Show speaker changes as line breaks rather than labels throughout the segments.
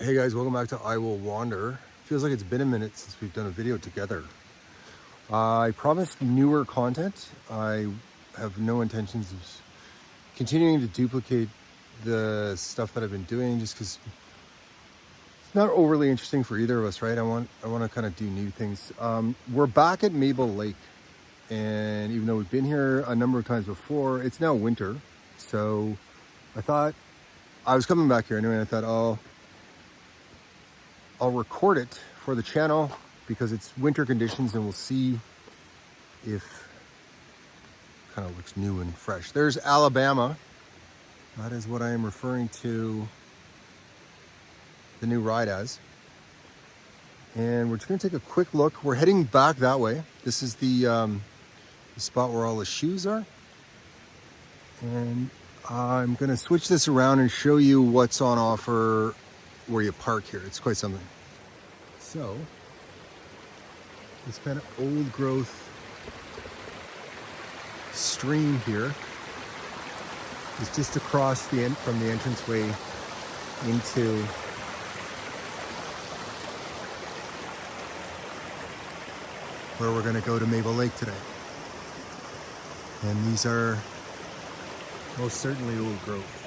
Hey guys, welcome back to I Will Wander. Feels like it's been a minute since we've done a video together. I promised newer content. I have no intentions of continuing to duplicate the stuff that I've been doing just because it's not overly interesting for either of us, right? I want to kind of do new things. We're back at Mabel Lake, and even though we've been here a number of times before, it's now winter. So I thought I was coming back here anyway, and I thought, I'll record it for the channel because it's winter conditions and we'll see if it kind of looks new and fresh. There's Alabama. That is what I am referring to the new ride as. And we're just gonna take a quick look. We're heading back that way. This is the spot where all the shoes are. And I'm gonna switch this around and show you what's on offer where you park here. It's quite something. So, this kind of old growth stream here is just across from the entranceway into where we're going to go to Mabel Lake today. And these are most certainly old growth.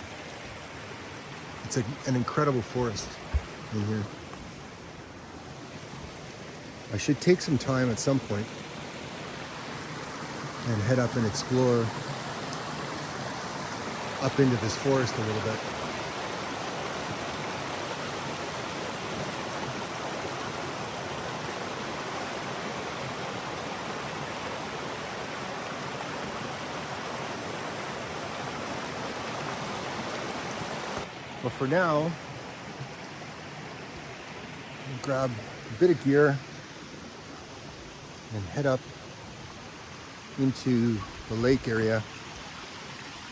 It's an incredible forest in here. I should take some time at some point and head up and explore up into this forest a little bit. But for now, I'll grab a bit of gear and head up into the lake area.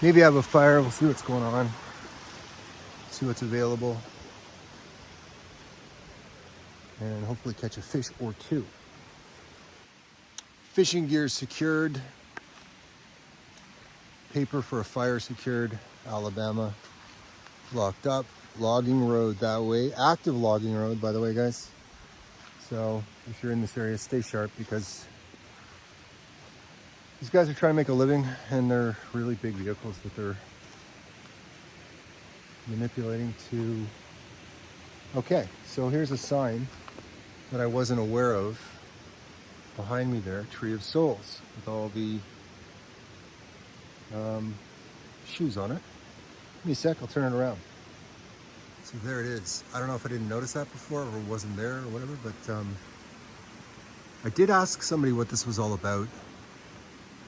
Maybe have a fire, we'll see what's going on, see what's available, and hopefully catch a fish or two. Fishing gear secured, paper for a fire secured, Alabama locked up, logging road that way, active logging road by the way guys. So if you're in this area, stay sharp because these guys are trying to make a living and they're really big vehicles that they're manipulating to. Okay, so here's a sign that I wasn't aware of behind me there, Tree of Souls, with all the shoes on it. Give me a sec, I'll turn it around. So there it is. I don't know if I didn't notice that before or wasn't there or whatever, but I did ask somebody what this was all about,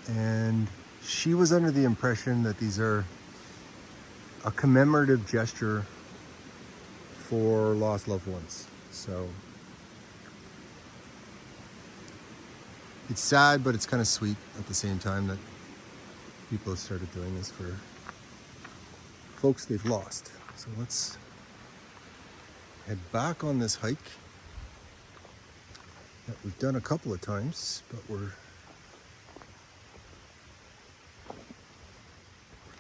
and she was under the impression that these are a commemorative gesture for lost loved ones. So it's sad, but it's kind of sweet at the same time that people have started doing this for folks they've lost. So let's head back on this hike that we've done a couple of times, but we're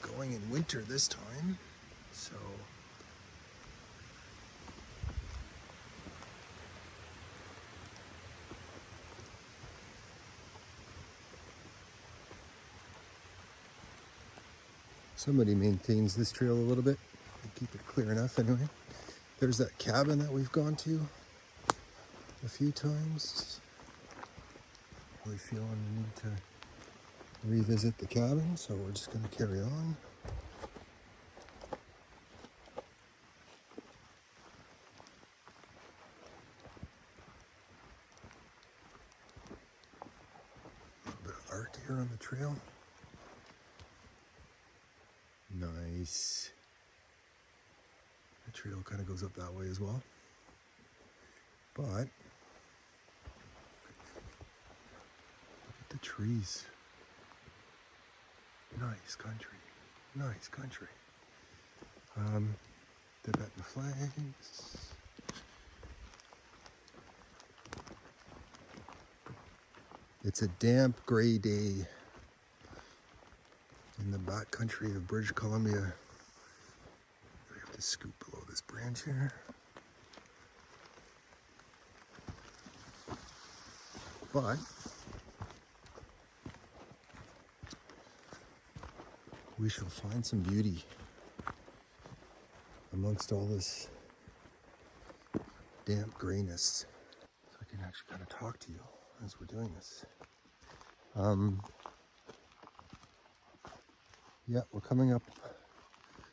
going in winter this time. So somebody maintains this trail a little bit to keep it clear enough anyway. There's that cabin that we've gone to a few times. Really feeling the need to revisit the cabin, so we're just going to carry on. A little bit of art here on the trail. Nice. The trail kind of goes up that way as well. But look at the trees. Nice country. Nice country. Tibetan flags. It's a damp, gray day in the backcountry of British Columbia. We have to scoop below this branch here. spot. We shall find some beauty amongst all this damp grayness. So I can actually kind of talk to you as we're doing this. Yeah, we're coming up.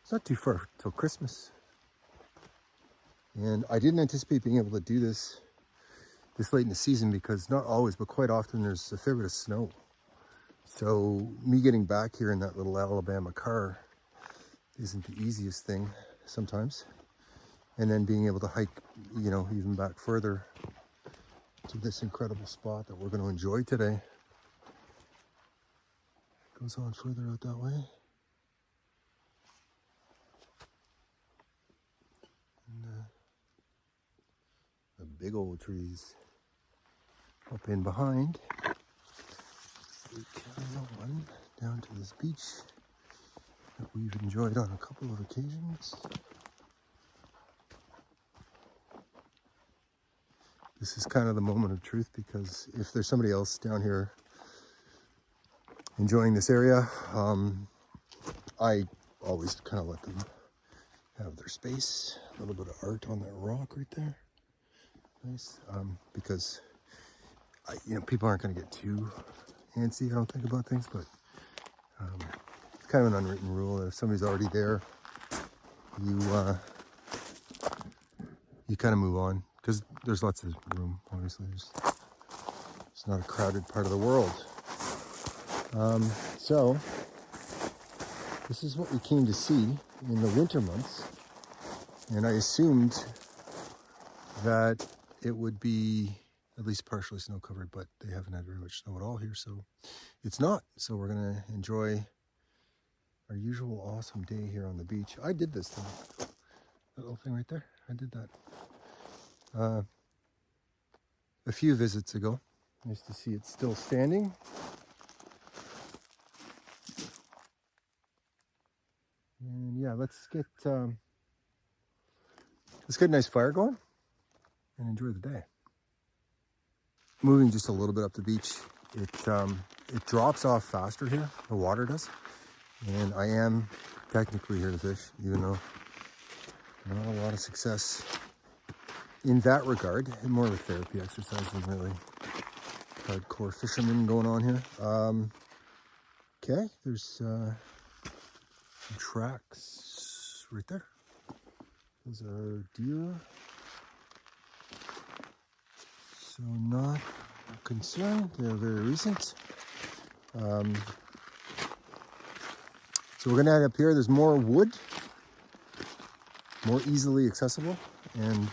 It's not too far till Christmas. And I didn't anticipate being able to do this late in the season because not always, but quite often there's a fair bit of snow. So me getting back here in that little Alabama car isn't the easiest thing sometimes. And then being able to hike, you know, even back further to this incredible spot that we're going to enjoy today. It goes on further out that way. And the big old trees up in behind. We carry on down to this beach that we've enjoyed on a couple of occasions. This is kind of the moment of truth because if there's somebody else down here enjoying this area, I always kind of let them have their space. A little bit of art on that rock right there. Nice. Because people aren't going to get too antsy, I don't think, about things, but it's kind of an unwritten rule that if somebody's already there, you kind of move on because there's lots of room. Obviously, it's not a crowded part of the world. So this is what we came to see in the winter months, and I assumed that it would be at least partially snow covered, but they haven't had very much snow at all here, so it's not. So we're gonna enjoy our usual awesome day here on the beach. I did this thing, that little thing right there. I did that a few visits ago. Nice to see it still standing. And yeah, let's get a nice fire going and enjoy the day. Moving just a little bit up the beach, it drops off faster here, the water does. And I am technically here to fish, even though not a lot of success in that regard. And more of a therapy exercise than really hardcore fisherman going on here. Okay, there's some tracks right there. Those are deer. So not a concern, they're very recent. So we're gonna head up here. There's more wood, more easily accessible, and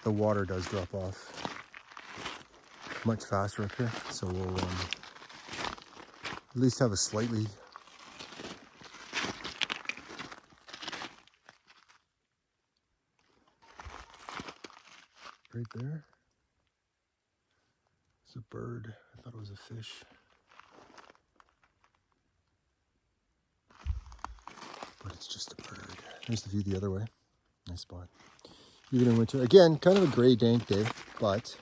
the water does drop off much faster up here. So we'll at least have a slightly right there. It's a bird. I thought it was a fish. But it's just a bird. There's the view the other way. Nice spot. Even in winter. Again, kind of a gray, dank day, but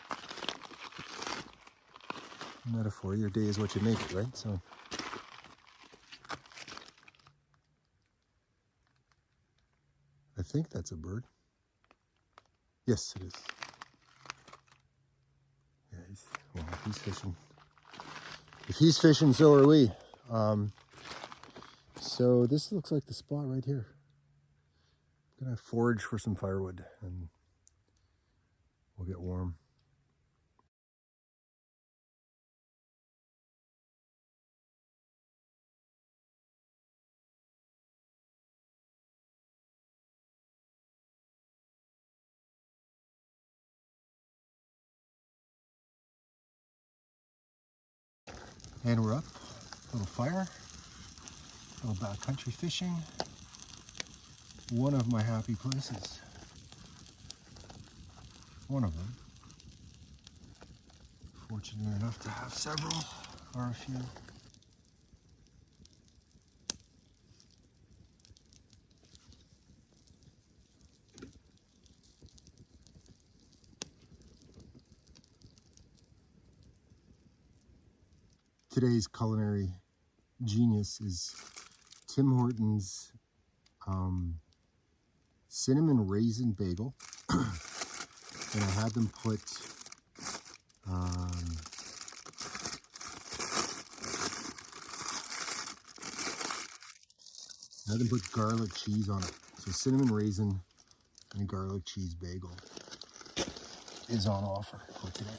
metaphor, your day is what you make it, right? So I think that's a bird. Yes, it is. Yeah, if he's fishing. If he's fishing, so are we. So this looks like the spot right here. I'm gonna forage for some firewood and we'll get warm. And we're up. A little fire, a little backcountry fishing. One of my happy places. One of them. Fortunate enough to have several, or a few. today's culinary genius is Tim Hortons cinnamon raisin bagel. And I had them put garlic cheese on it. So cinnamon raisin and garlic cheese bagel is on offer for today.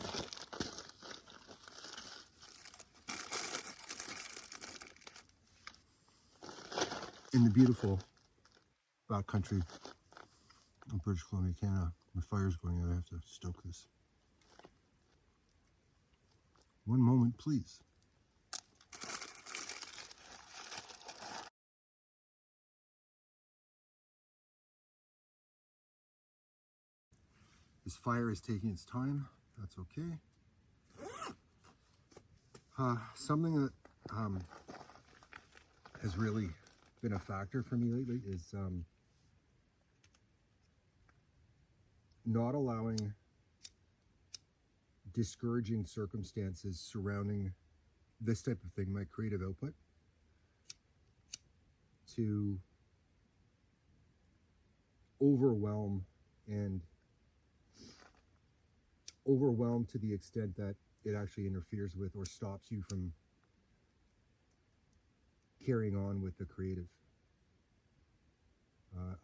In the beautiful backcountry of British Columbia, Canada. My fire's going out. I have to stoke this. One moment, please. This fire is taking its time. That's okay. Something that has really been a factor for me lately is not allowing discouraging circumstances surrounding this type of thing, my creative output, to overwhelm to the extent that it actually interferes with or stops you from carrying on with the creative.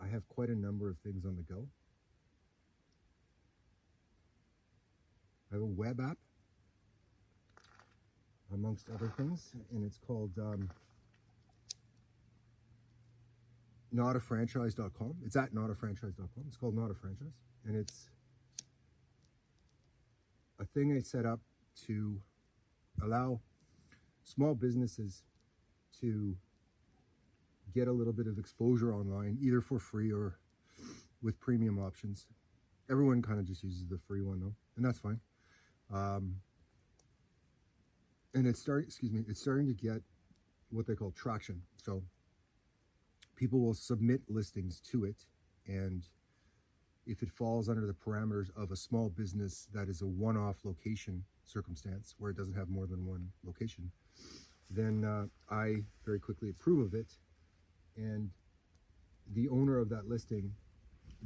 I have quite a number of things on the go. I have a web app, amongst other things, and it's called notafranchise.com. It's at notafranchise.com. It's called Not a Franchise, and it's a thing I set up to allow small businesses to get a little bit of exposure online, either for free or with premium options. Everyone kind of just uses the free one though, and that's fine. And it's starting to get what they call traction. So people will submit listings to it, and if it falls under the parameters of a small business that is a one-off location circumstance where it doesn't have more than one location, then I very quickly approve of it, and the owner of that listing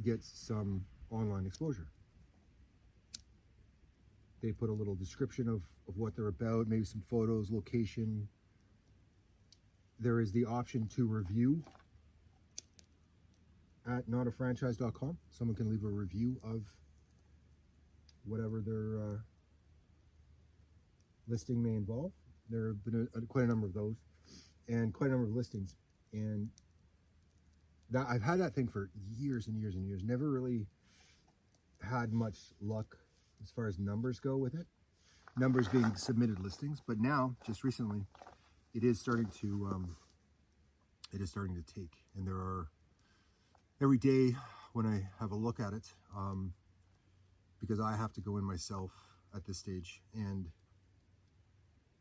gets some online exposure. They put a little description of what they're about, maybe some photos, location. There is the option to review at notafranchise.com. Someone can leave a review of whatever their listing may involve. There have been quite a number of those, and quite a number of listings. And that, I've had that thing for years and years and years. Never really had much luck as far as numbers go with it. Numbers being submitted listings, but now, just recently, it is starting to take. And there are, every day when I have a look at it, because I have to go in myself at this stage and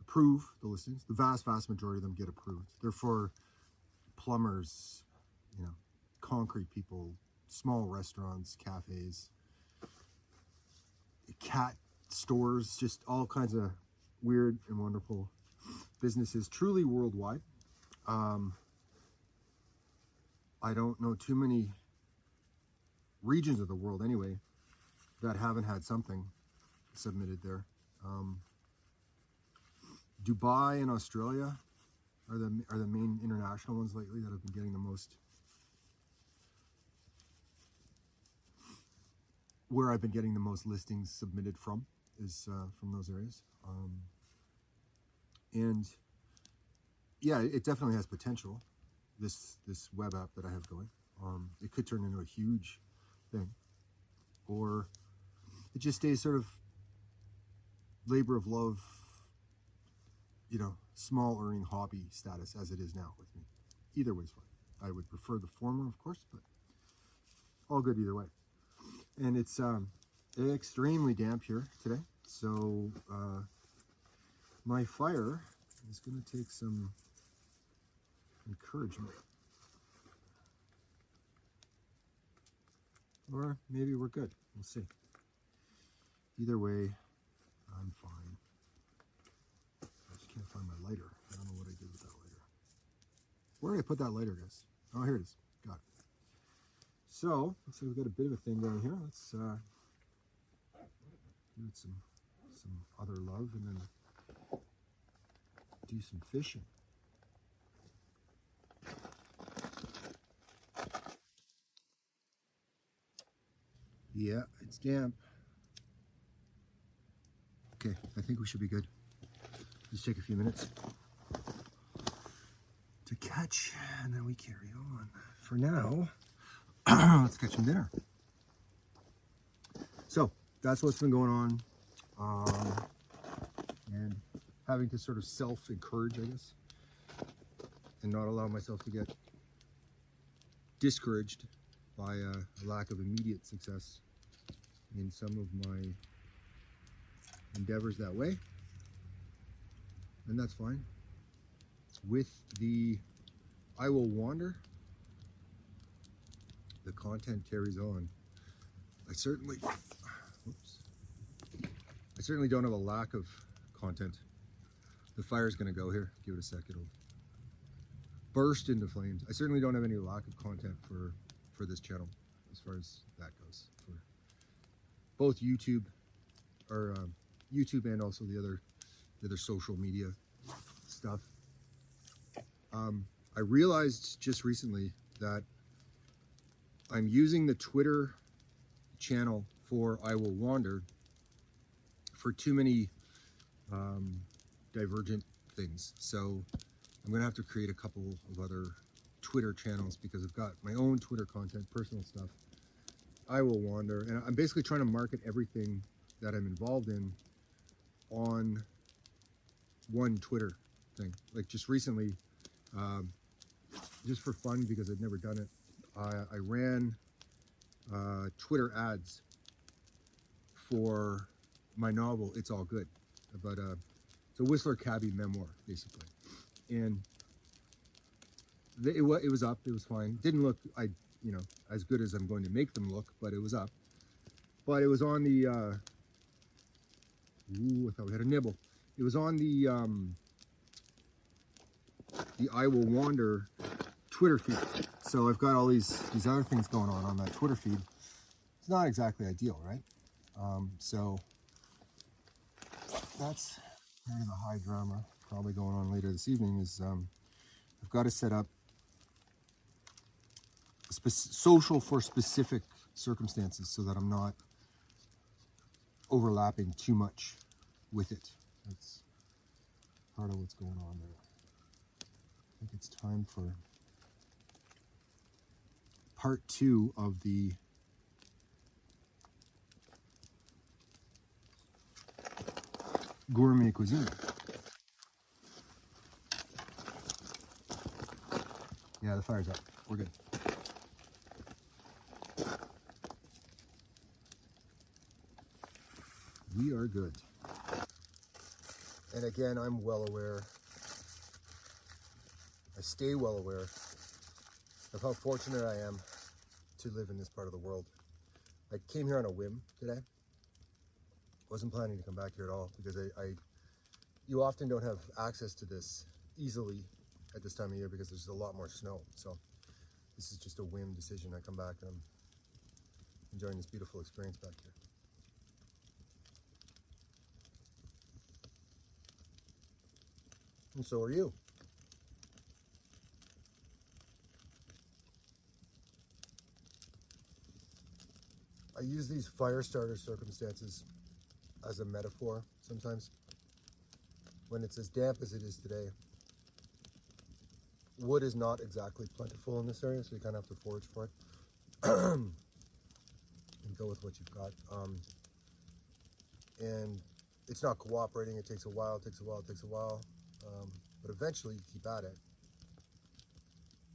approve the listings. The vast majority of them get approved. They're for plumbers, concrete people, small restaurants, cafes, cat stores, just all kinds of weird and wonderful businesses, truly worldwide. I don't know too many regions of the world anyway that haven't had something submitted there. Dubai and Australia are the main international ones lately that have been getting the most, where I've been getting the most listings submitted from, is from those areas. And yeah, it definitely has potential, this web app that I have going. It could turn into a huge thing, or it just stays sort of labor of love, small earning hobby status as it is now with me. Either way's fine. I would prefer the former, of course, but all good either way. And it's extremely damp here today, so my fire is going to take some encouragement. Or maybe we're good. We'll see. Either way, I'm fine. I just can't find my lighter. I don't know what I did with that lighter. Where did I put that lighter, guys? Oh, here it is. Got it. So, looks like we've got a bit of a thing going here. Let's give it some other love and then do some fishing. Yeah, it's damp. Okay, I think we should be good. Just take a few minutes to catch, and then we carry on. For now, let's catch some dinner. So, that's what's been going on. And having to sort of self-encourage, I guess, and not allow myself to get discouraged by a lack of immediate success in some of my endeavors that way. And that's fine. With the I Will Wander, the content carries on. I certainly don't have a lack of content. The fire's gonna go here. Give it a sec, it'll burst into flames. I certainly don't have any lack of content for this channel as far as that goes. For both YouTube and also the other social media stuff. I realized just recently that I'm using the Twitter channel for I Will Wander for too many divergent things. So I'm gonna have to create a couple of other Twitter channels because I've got my own Twitter content, personal stuff. I Will Wander, and I'm basically trying to market everything that I'm involved in on one Twitter thing. Like just recently, just for fun because I've never done it, I ran Twitter ads for my novel It's All Good, about it's a Whistler Cabbie Memoir basically, and it was up, it was fine. Didn't look as good as I'm going to make them look, but it was up. But it was on the I thought we had a nibble. It was on the I Will Wander Twitter feed. So I've got all these other things going on that Twitter feed. It's not exactly ideal, right? So that's kind of the high drama probably going on later this evening. Is I've got to set up social for specific circumstances so that I'm not overlapping too much with it. That's part of what's going on there. I think it's time for part 2 of the gourmet cuisine. Yeah, the fire's up. We're good. We are good. And again, I'm well aware, I stay well aware of how fortunate I am to live in this part of the world. I came here on a whim today. Wasn't planning to come back here at all because you often don't have access to this easily at this time of year because there's a lot more snow. So this is just a whim decision. I come back and I'm enjoying this beautiful experience back here. And so are you. I use these fire starter circumstances as a metaphor sometimes. When it's as damp as it is today, wood is not exactly plentiful in this area, so you kind of have to forage for it and go with what you've got. And it's not cooperating. It takes a while, but eventually you keep at it.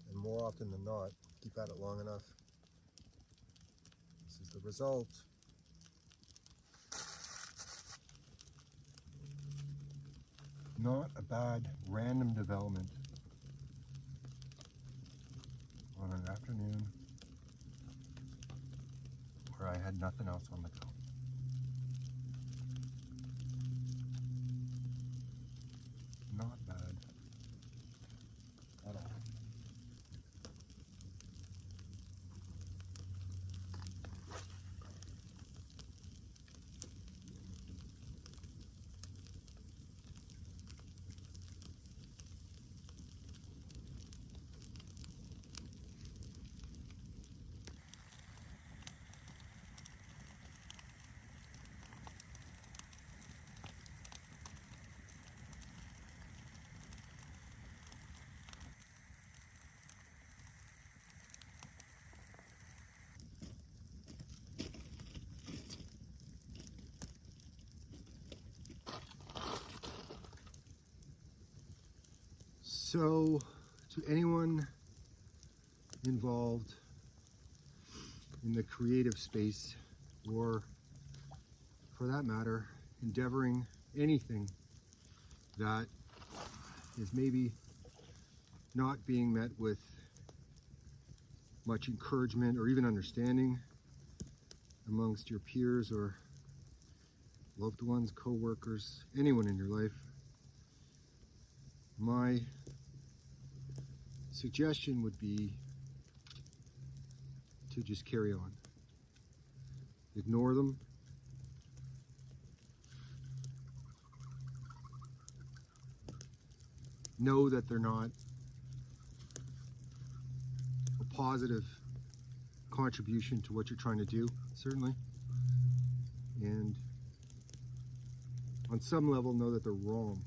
And more often than not, keep at it long enough. This is the result. Not a bad random development on an afternoon where I had nothing else on the go. not bad at all. So, to anyone involved in the creative space, or for that matter, endeavoring anything that is maybe not being met with much encouragement or even understanding amongst your peers or loved ones, co-workers, anyone in your life, my suggestion would be to just carry on. Ignore them. Know that they're not a positive contribution to what you're trying to do, certainly. And on some level, know that they're wrong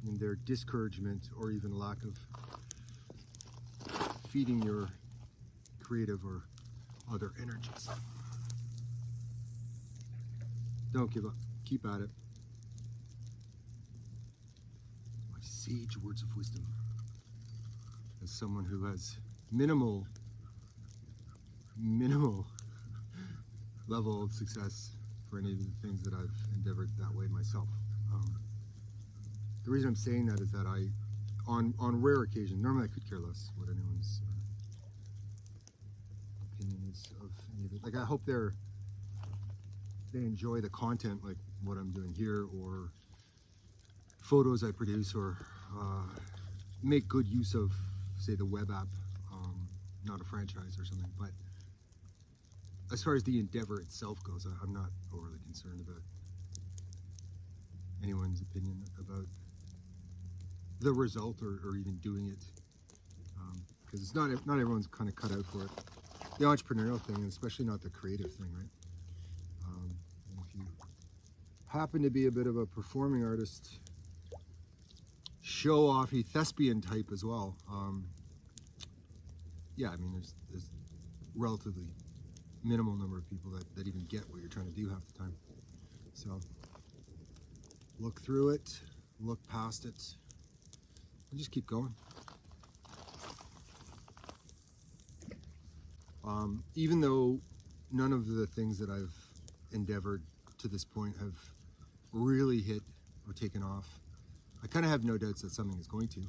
in their discouragement or even lack of feeding your creative or other energies. Don't give up. Keep at it. My sage words of wisdom as someone who has minimal level of success for any of the things that I've endeavored that way myself. The reason I'm saying that is that on rare occasion, normally I could care less what anyone's opinion is of any of it. Like, I hope they enjoy the content, like what I'm doing here, or photos I produce, or make good use of, say, the web app, not a franchise or something. But as far as the endeavor itself goes, I'm not overly concerned about anyone's opinion about the result or even doing it, because it's not everyone's kind of cut out for it. The entrepreneurial thing, and especially not the creative thing, right? And if you happen to be a bit of a performing artist, show-offy thespian type as well, yeah, I mean, there's relatively minimal number of people that even get what you're trying to do half the time. So look through it, look past it, and just keep going. Even though none of the things that I've endeavored to this point have really hit or taken off, I kind of have no doubts that something is going to.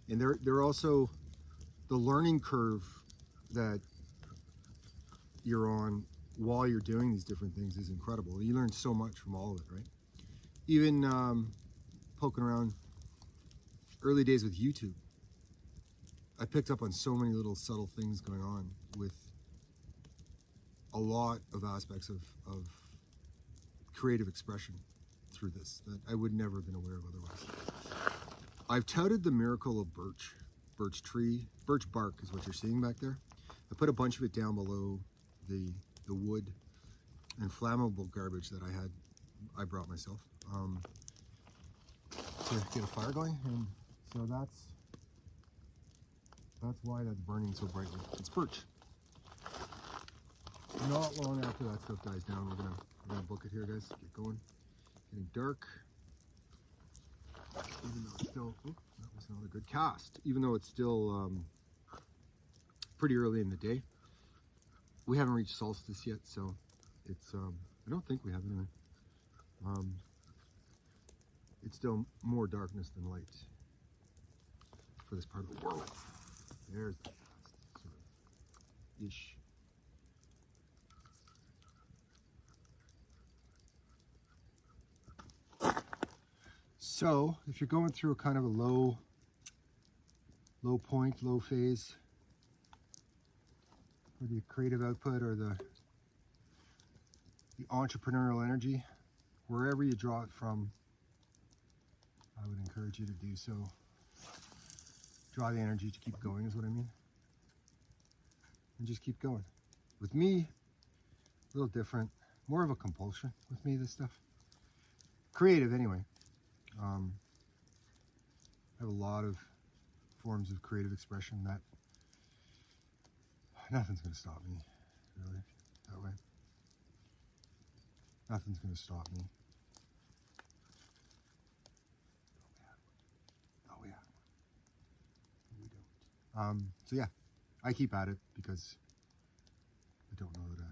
And they're also, the learning curve that you're on while you're doing these different things is incredible. You learn so much from all of it, right? Even poking around early days with YouTube, I picked up on so many little subtle things going on with a lot of aspects of creative expression through this that I would never have been aware of otherwise. I've touted the miracle of birch bark is what you're seeing back there. I put a bunch of it down below the wood and flammable garbage that I brought myself to get a fire going, and so that's why that's burning so brightly. It's birch. Not long after that stuff dies down, we're gonna book it here, guys. Get going. Getting dark. Even though it's still, oh, that was not a good cast. Even though it's still pretty early in the day, we haven't reached solstice yet, so it's I don't think we have anyway. It's still more darkness than light for this part of the world. There's the cast, sort of ish. So if you're going through a kind of a low point, low phase for the creative output or the entrepreneurial energy, wherever you draw it from, I would encourage you to do so. Draw the energy to keep going is what I mean. And just keep going. With me, a little different, more of a compulsion with me, this stuff. Creative anyway. I have a lot of forms of creative expression that nothing's going to stop me, really, that way. Nothing's going to stop me. Oh yeah. We don't. So yeah, I keep at it because I don't know that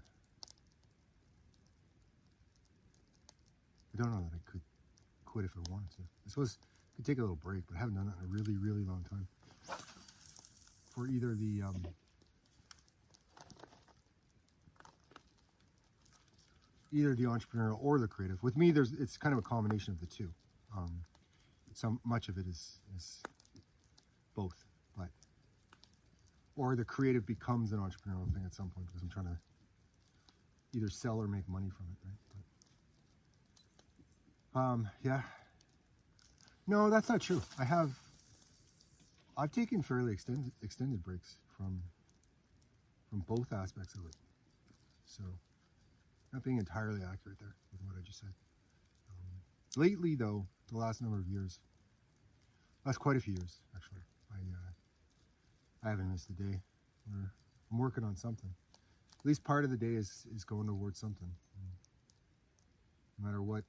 I could quit if I wanted to. I suppose I could take a little break, but I haven't done that in a really, really long time. For either the entrepreneurial or the creative. With me, it's kind of a combination of the two. So much of it is both, but or the creative becomes an entrepreneurial thing at some point because I'm trying to either sell or make money from it, right? But, yeah. No, that's not true. I've taken fairly extended breaks from both aspects of it. So, not being entirely accurate there with what I just said. Lately, though, the last number of years, last quite a few years, actually, I haven't missed a day. I'm working on something. At least part of the day is going towards something. No matter what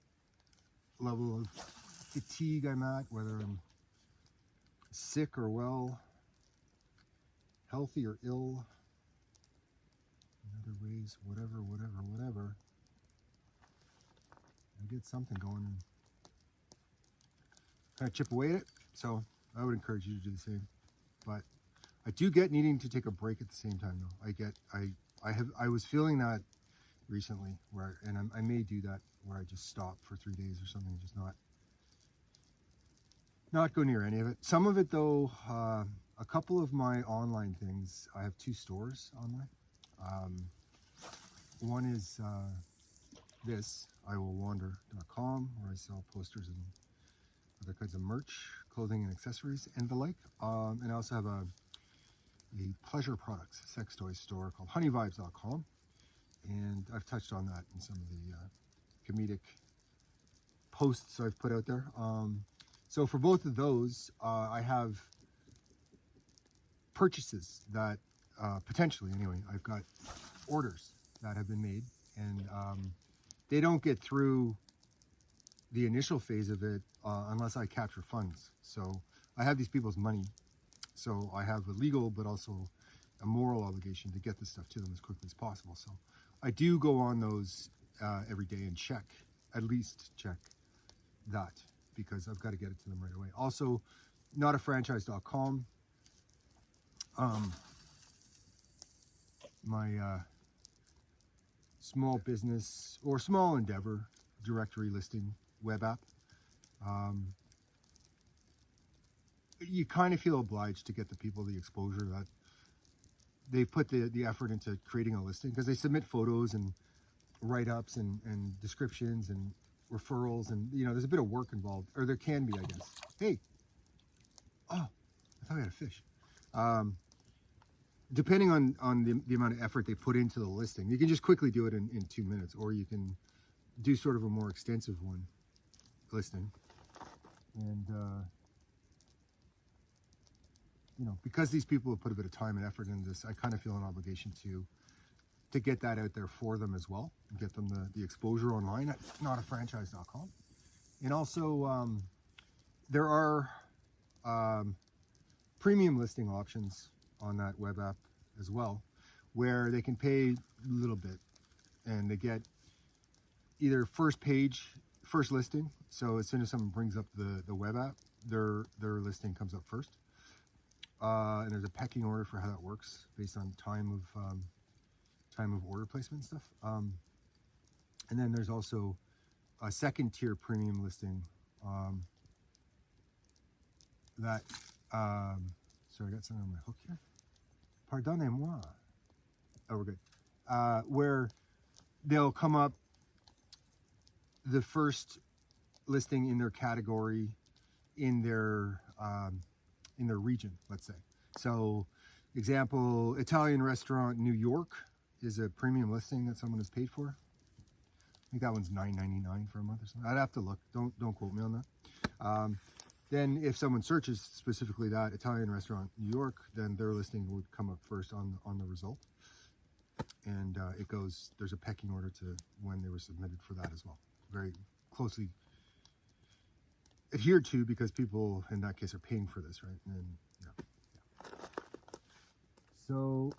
level of fatigue I'm at, whether I'm sick or well, healthy or ill, in other ways, whatever, I get something going and kind of chip away at it. So I would encourage you to do the same. But I do get needing to take a break at the same time though. I was feeling that recently and I may do that where I just stop for 3 days or something, just not go near any of it. Some of it though, a couple of my online things, I have 2 stores online. One is this, iwillwander.com, where I sell posters and other kinds of merch, clothing and accessories and the like. And I also have a pleasure products sex toys store called honeyvibes.com. And I've touched on that in some of the comedic posts I've put out there. So for both of those, I have purchases that potentially, anyway, I've got orders that have been made, and they don't get through the initial phase of it unless I capture funds. So I have these people's money, so I have a legal but also a moral obligation to get this stuff to them as quickly as possible. So I do go on those every day and at least check that, because I've got to get it to them right away. Also, notafranchise.com, my small business or small endeavor directory listing web app. You kind of feel obliged to get the people the exposure that they put the effort into creating a listing, because they submit photos and write-ups and descriptions and referrals, and there's a bit of work involved, or there can be, I guess. Hey, oh, I thought we had a fish. Depending on the amount of effort they put into the listing, you can just quickly do it in 2 minutes, or you can do sort of a more extensive listing. And because these people have put a bit of time and effort into this, I kind of feel an obligation to get that out there for them as well, and get them the exposure online at notafranchise.com. And also, there are premium listing options on that web app as well, where they can pay a little bit and they get either first listing. So as soon as someone brings up the web app, their listing comes up first. And there's a pecking order for how that works based on time of order placement and stuff. And then there's also a second tier premium listing that, sorry, I got something on my hook here. Pardonnez-moi. Oh, we're good. Where they'll come up the first listing in their category in their region, let's say. So, example, Italian restaurant New York is a premium listing that someone has paid for. I think that one's $9.99 for a month or something. I'd have to look. Don't quote me on that. Then if someone searches specifically that Italian restaurant New York, then their listing would come up first on the result. And it goes, there's a pecking order to when they were submitted for that as well. Very closely adhered to, because people in that case are paying for this, right? And yeah. So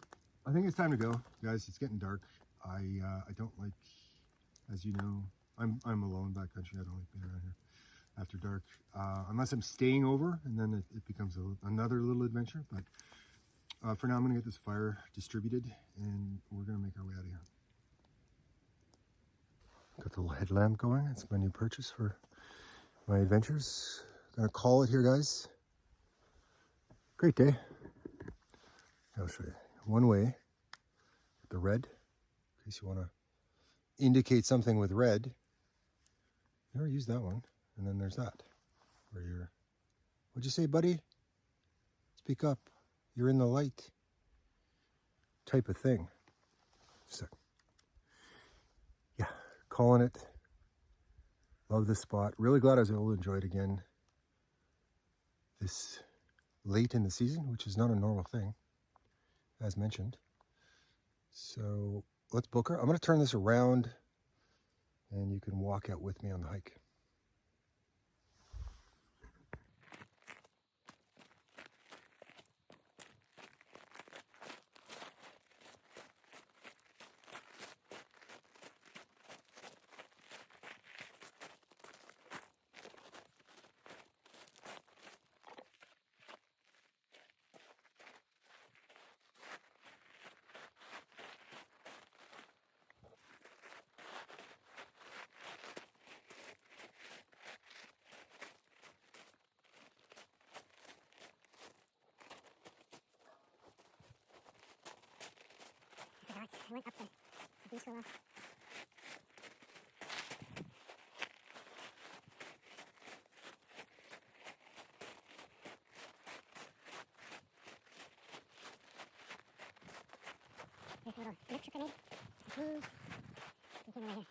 I think it's time to go, guys. It's getting dark. I don't like, as you know, I'm alone backcountry. I don't like being around here after dark, unless I'm staying over, and then it becomes another little adventure. But for now, I'm gonna get this fire distributed, and we're gonna make our way out of here. Got the little headlamp going. It's my new purchase for my adventures. Gonna call it here, guys. Great day. I'll show you one way. The red, in case you want to indicate something with red. Never used that one. And then there's that, where you're, what'd you say, buddy? Speak up. You're in the light. Type of thing. So, yeah, calling it. Love this spot. Really glad I was able to enjoy it again this late in the season, which is not a normal thing, as mentioned. So let's book her. I'm going to turn this around, and you can walk out with me on the hike. I went up the beach for a while. There's a little lip trip I made. Smooth. Continue right here.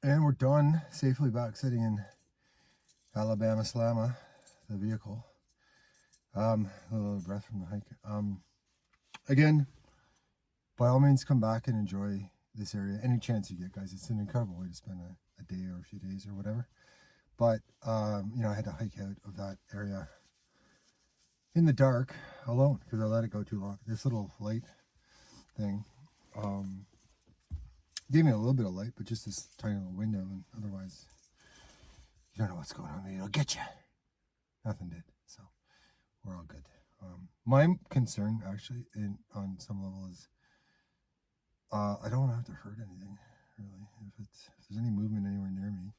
And we're done, safely back sitting in Alabama Slamma, the vehicle. A little breath from the hike. Again, by all means, come back and enjoy this area any chance you get, guys. It's an incredible way to spend a day or a few days or whatever. But you know, I had to hike out of that area in the dark alone because I let it go too long. This little light thing gave me a little bit of light, but just this tiny little window, and otherwise you don't know what's going on. It'll get you. Nothing did, so we're all good. My concern actually on some level is I don't want to have to hurt anything really. If there's any movement anywhere near me,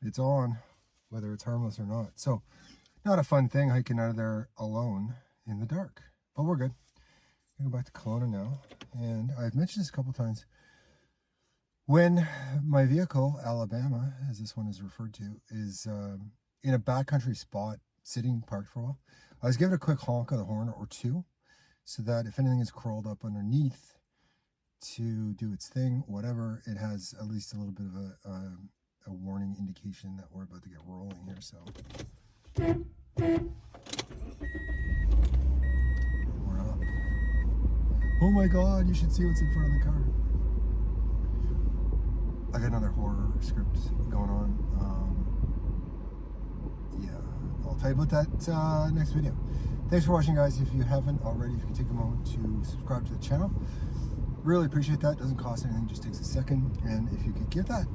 it's on, whether it's harmless or not. So not a fun thing hiking out of there alone in the dark, but we're good. I go back to Kelowna now, and I've mentioned this a couple times. When my vehicle, Alabama, as this one is referred to, is in a backcountry spot, sitting parked for a while, I was giving a quick honk of the horn or two, so that if anything is crawled up underneath to do its thing, whatever, it has at least a little bit of a warning indication that we're about to get rolling here. So we're up. Oh my God, you should see what's in front of the car. I got another horror script going on. Yeah, I'll tell you about that next video. Thanks for watching, guys. If you haven't already, if you could take a moment to subscribe to the channel, really appreciate that. Doesn't cost anything, just takes a second. And if you could give that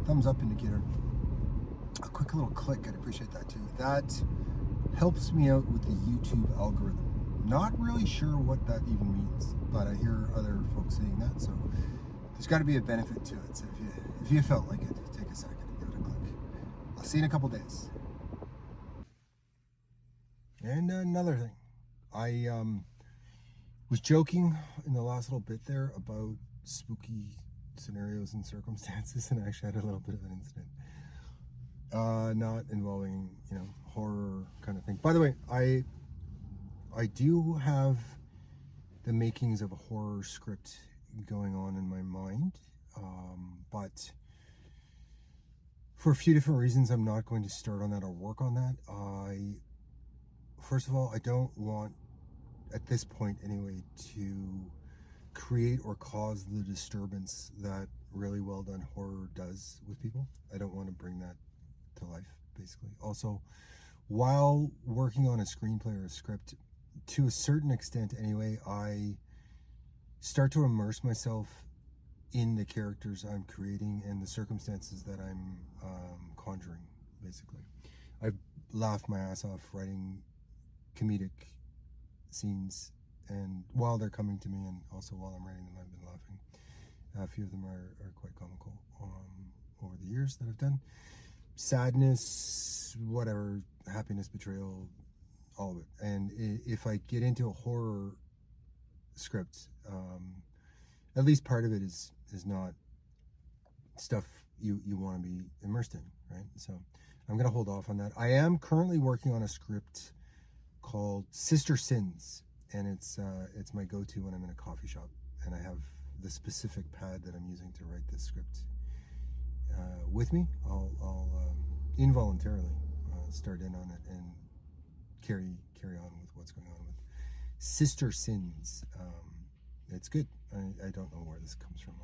thumbs up indicator a quick little click, I'd appreciate that too. That helps me out with the YouTube algorithm. Not really sure what that even means, but I hear other folks saying that, so there's got to be a benefit to it. So if you felt like it, take a second and give it a click. I'll see you in a couple days. And another thing, I was joking in the last little bit there about spooky scenarios and circumstances, and I actually had a little bit of an incident. Not involving, horror kind of thing. By the way, I do have the makings of a horror script going on in my mind, but for a few different reasons, I'm not going to start on that or work on that. First of all, I don't want, at this point anyway, to create or cause the disturbance that really well done horror does with people. I don't want to bring that to life, basically. Also, while working on a screenplay or a script, to a certain extent anyway, I start to immerse myself in the characters I'm creating and the circumstances that I'm conjuring, basically. I've laughed my ass off writing comedic scenes, and while they're coming to me, and also while I'm writing them, I've been laughing. A few of them are quite comical over the years that I've done. Sadness, whatever, happiness, betrayal, all of it. And if I get into a horror script, at least part of it is not stuff you want to be immersed in, right? So I'm going to hold off on that. I am currently working on a script called Sister Sins, and it's my go-to when I'm in a coffee shop, and I have the specific pad that I'm using to write this script with me. I'll involuntarily start in on it and carry on with what's going on with Sister Sins. It's good. I don't know where this comes from.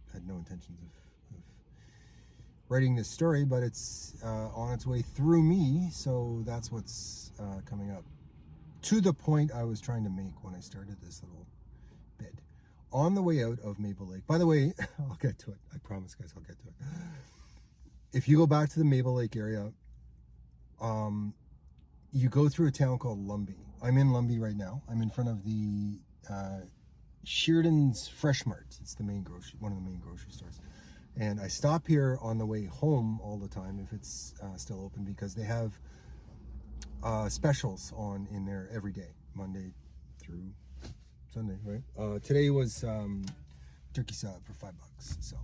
I had no intentions of writing this story, but it's on its way through me, so that's what's coming up. To the point I was trying to make when I started this little bit. On the way out of Mabel Lake, by the way, I'll get to it. I promise, guys, I'll get to it. If you go back to the Mabel Lake area, you go through a town called Lumby. I'm in Lumby right now. I'm in front of the Sheridan's Fresh Mart. It's the main one of the main grocery stores. And I stop here on the way home all the time if it's still open, because they have specials on in there every day, Monday through Sunday, right? Today was turkey sub for $5. So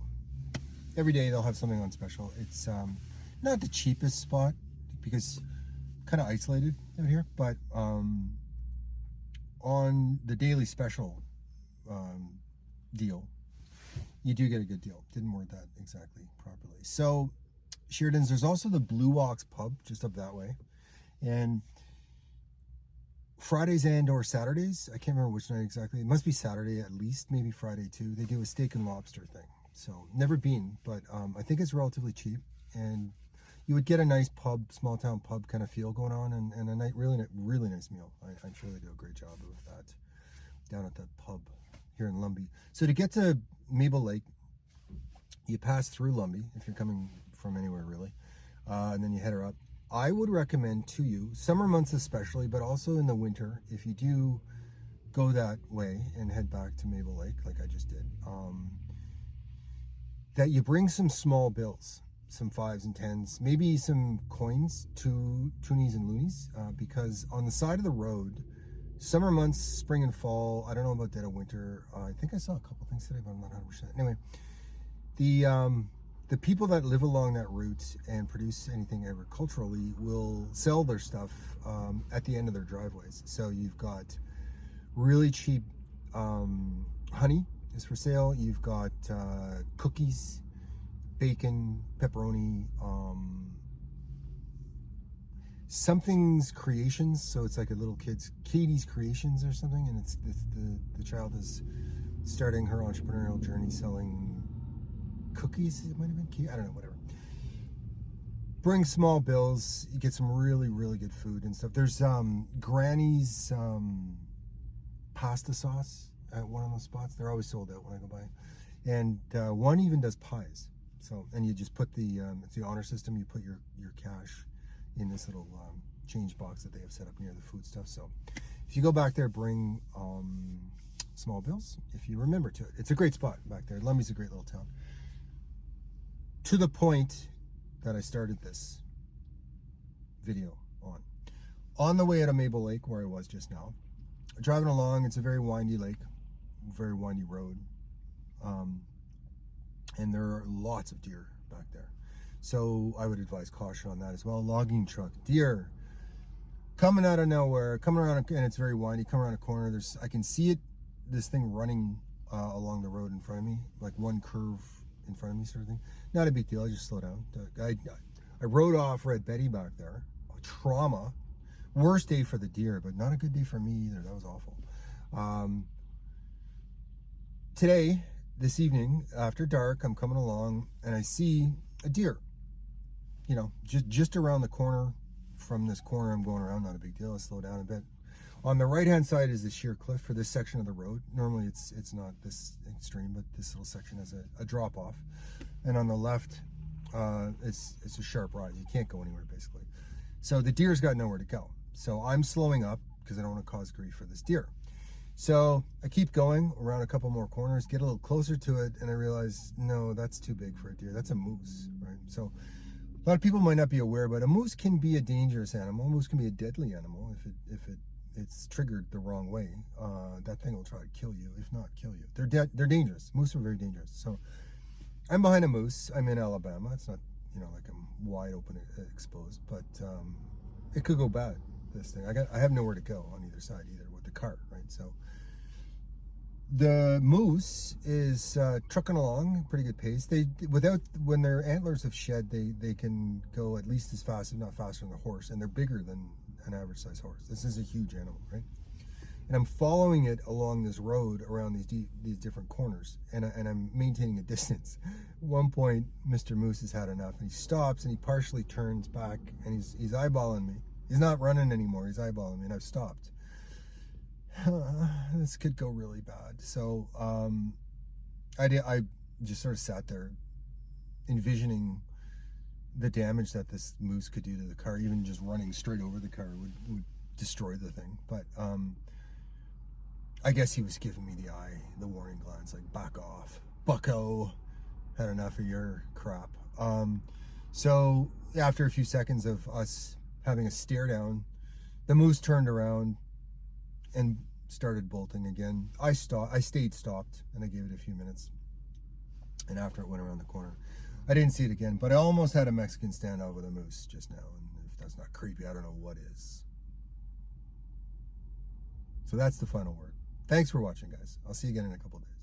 every day they'll have something on special. It's not the cheapest spot because kind of isolated out here, but on the daily special deal, you do get a good deal. Didn't word that exactly properly. So Sheridan's, there's also the Blue Ox pub just up that way, and Fridays and or Saturdays, I can't remember which night exactly, it must be Saturday at least, maybe Friday too, they do a steak and lobster thing. So never been, but I think it's relatively cheap, and you would get a nice pub, small town pub kind of feel going on, and a night really nice meal. I'm sure they do a great job with that down at the pub here in Lumby. So to get to Mabel Lake, you pass through Lumby if you're coming from anywhere really, and then you head her up. I would recommend to you, summer months especially, but also in the winter, if you do go that way and head back to Mabel Lake like I just did, that you bring some small bills, some 5s and 10s, maybe some coins, toonies and loonies, because on the side of the road, summer months, spring and fall, I don't know about dead of winter, I think I saw a couple things today, but I'm not 100%. Anyway, the people that live along that route and produce anything agriculturally will sell their stuff at the end of their driveways. So you've got really cheap honey is for sale. You've got cookies, bacon, pepperoni, something's creations. So it's like a little kid's Katie's Creations or something, and it's the child is starting her entrepreneurial journey selling cookies. It might have been Katie, I don't know, whatever. bring small bills. You get some really, really good food and stuff. There's Granny's pasta sauce at one of those spots. They're always sold out when I go by. And one even does pies. So, and you just put the, it's the honor system. You put your cash in this little change box that they have set up near the food stuff. So if you go back there, bring small bills if you remember to it. It's a great spot back there. Lumby's a great little town. To the point that I started this video on. On the way out of Mabel Lake, where I was just now, driving along, it's a very windy lake, very windy road. And there are lots of deer back there. So I would advise caution on that as well. Logging truck, deer, coming out of nowhere, coming around, and it's very windy, come around a corner. I can see it, this thing running along the road in front of me, like one curve in front of me sort of thing. Not a big deal, I just slow down. I rode off Red Betty back there, trauma. Worst day for the deer, but not a good day for me either. That was awful. Today, this evening, after dark, I'm coming along and I see a deer, you know, just around the corner. From this corner I'm going around, not a big deal. I slow down a bit. On the right-hand side is the sheer cliff for this section of the road. Normally it's not this extreme, but this little section has a drop-off. And on the left, it's a sharp rise. You can't go anywhere, basically. So the deer's got nowhere to go. So I'm slowing up because I don't want to cause grief for this deer. So I keep going around a couple more corners, get a little closer to it, and I realize, no, that's too big for a deer. That's a moose, right? So a lot of people might not be aware, but a moose can be a dangerous animal. A moose can be a deadly animal if it's triggered the wrong way. That thing will try to kill you, if not kill you. They're dangerous. Moose are very dangerous. So I'm behind a moose. I'm in Alabama. It's not, you know, like I'm wide open exposed, but it could go bad. This thing, I have nowhere to go on either side either with the cart, right? So the moose is trucking along pretty good pace. When their antlers have shed, they can go at least as fast, if not faster, than a horse, and they're bigger than an average size horse. This is a huge animal, right? And I'm following it along this road around these different corners, and I'm maintaining a distance. At one point, Mr. Moose has had enough, and he stops and he partially turns back, and he's eyeballing me. He's not running anymore. He's eyeballing me, and I've stopped. This could go really bad. So I just sort of sat there envisioning the damage that this moose could do to the car. Even just running straight over the car would destroy the thing. But I guess he was giving me the warning glance, like, back off, bucko, had enough of your crap. So after a few seconds of us having a stare down, the moose turned around and started bolting again. I stayed stopped, and I gave it a few minutes. And after it went around the corner, I didn't see it again, but I almost had a Mexican standoff with a moose just now. And if that's not creepy, I don't know what is. So that's the final word. Thanks for watching, guys. I'll see you again in a couple of days.